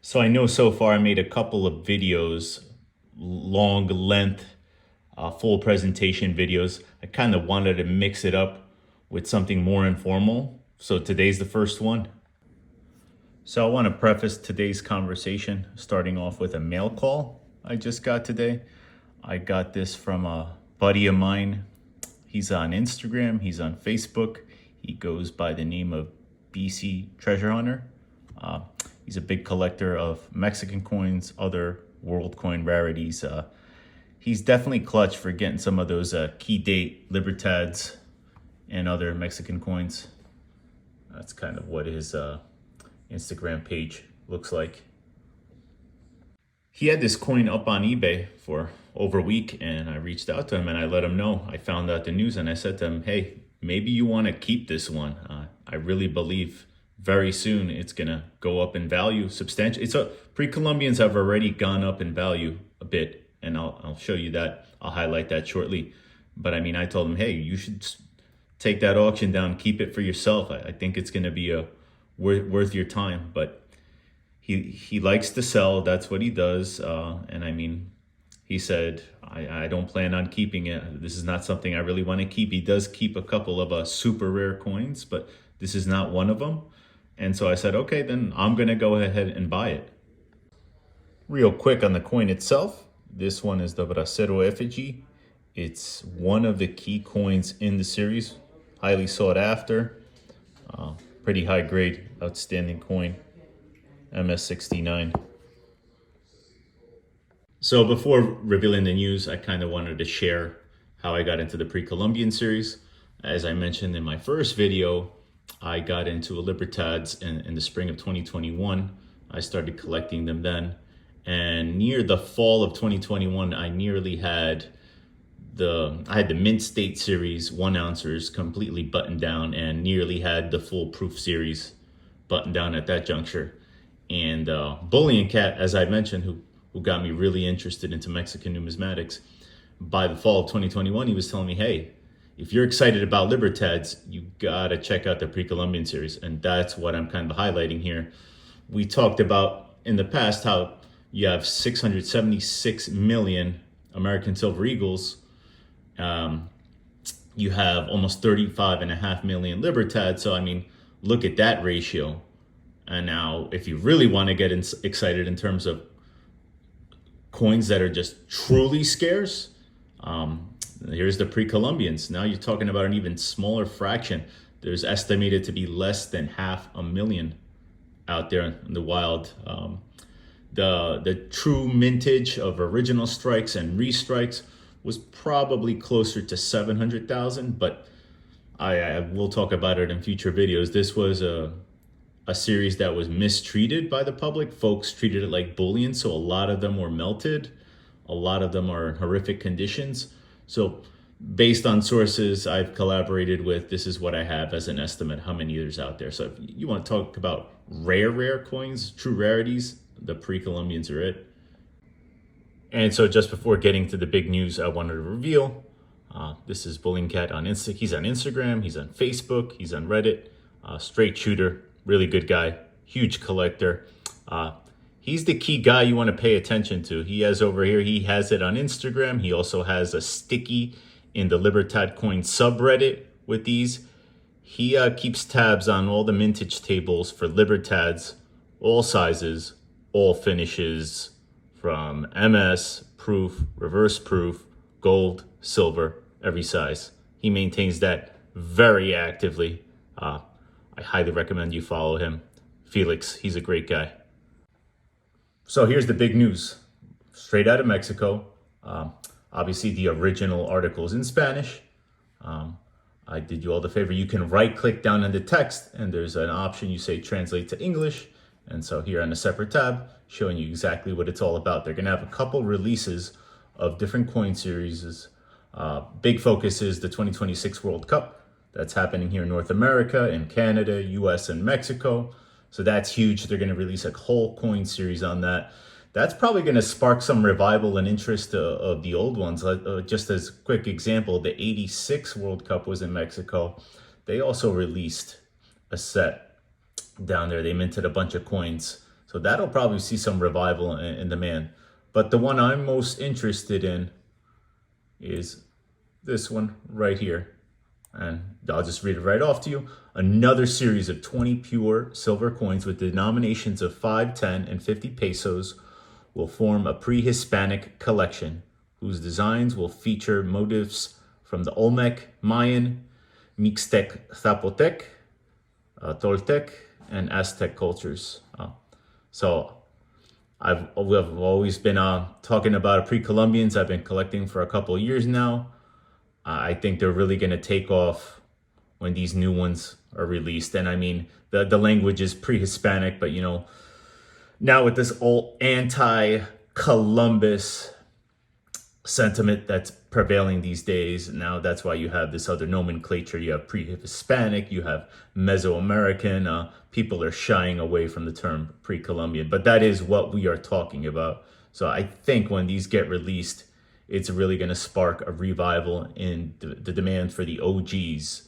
So I know so far I made a couple of videos, long length, full presentation videos. I kind of wanted to mix it up with something more informal. So today's the first one. So I want to preface today's conversation starting off with a mail call I just got today. I got this from a buddy of mine. He's on Instagram, he's on Facebook. He goes by the name of BC Treasure Hunter. He's a big collector of Mexican coins, other world coin rarities. He's definitely clutch for getting some of those key date Libertads and other Mexican coins. That's kind of what his Instagram page looks like. He had this coin up on eBay for over a week, and I reached out to him and I let him know. I found out the news and I said to him, hey, maybe you want to keep this one. I really believe very soon it's gonna go up in value substantially. PreColumbians have already gone up in value a bit, and I'll show you that. I'll highlight that shortly. But I mean, I told him, hey, you should take that auction down, keep it for yourself. I think it's gonna be worth your time. But he likes to sell. That's what he does. And I mean, he said, I don't plan on keeping it. This is not something I really want to keep. He does keep a couple of super rare coins, but this is not one of them. And so I said, okay, then I'm going to go ahead and buy it. Real quick on the coin itself, this one is the Bracero effigy. It's one of the key coins in the series, highly sought after, pretty high grade, outstanding coin, MS69. So before revealing the news, I kind of wanted to share how I got into the PreColumbian series. As I mentioned in my first video, I got into Libertads in the spring of 2021. I started collecting them then. And near the fall of 2021, I had the Mint State series 1 ounces completely buttoned down, and nearly had the full proof series buttoned down at that juncture. And Bullion Cat, as I mentioned, who got me really interested into Mexican numismatics, by the fall of 2021, he was telling me, hey, if you're excited about Libertads, you gotta check out the PreColumbian series. And that's what I'm kind of highlighting here. We talked about in the past how you have 676 million American Silver Eagles. You have almost 35.5 million Libertads. So, I mean, look at that ratio. And now, if you really want to get excited in terms of coins that are just truly scarce, here's the PreColumbians. Now you're talking about an even smaller fraction. There's estimated to be less than 500,000 out there in the wild. The true mintage of original strikes and restrikes was probably closer to 700,000, but I will talk about it in future videos. This was a series that was mistreated by the public. Folks treated it like bullion, so a lot of them were melted. A lot of them are in horrific conditions. So based on sources I've collaborated with, this is what I have as an estimate, how many there's out there. So if you want to talk about rare coins, true rarities, the PreColumbians are it. And so just before getting to the big news, I wanted to reveal, this is Bullion Cat on Insta. He's on Instagram, he's on Facebook, he's on Reddit, straight shooter, really good guy, huge collector. He's the key guy you want to pay attention to. He has over here, he has it on Instagram. He also has a sticky in the Libertad coin subreddit with these. He keeps tabs on all the mintage tables for Libertads, all sizes, all finishes, from MS, proof, reverse proof, gold, silver, every size. He maintains that very actively. I highly recommend you follow him. Felix, he's a great guy. So here's the big news, straight out of Mexico. Obviously the original article is in Spanish. I did you all the favor. You can right click down in the text and there's an option you say translate to English. And so here on a separate tab, showing you exactly what it's all about. They're gonna have a couple releases of different coin series. Big focus is the 2026 World Cup. That's happening here in North America, in Canada, US, and Mexico. So that's huge. They're going to release a whole coin series on that. That's probably going to spark some revival and interest of the old ones. Just as a quick example, the 86 World Cup was in Mexico. They also released a set down there. They minted a bunch of coins. So that'll probably see some revival in demand. But the one I'm most interested in is this one right here. And I'll just read it right off to you. Another series of 20 pure silver coins with denominations of 5, 10, and 50 pesos will form a pre-Hispanic collection whose designs will feature motifs from the Olmec, Mayan, Mixtec, Zapotec, Toltec, and Aztec cultures. So we've always been talking about PreColumbians. I've been collecting for a couple of years now. I think they're really going to take off when these new ones are released. And I mean, the language is pre-Hispanic, but now with this old anti-Columbus sentiment that's prevailing these days, now that's why you have this other nomenclature. You have pre-Hispanic, you have Mesoamerican. People are shying away from the term pre-Columbian, but that is what we are talking about. So I think when these get released, it's really going to spark a revival in the demand for the OGs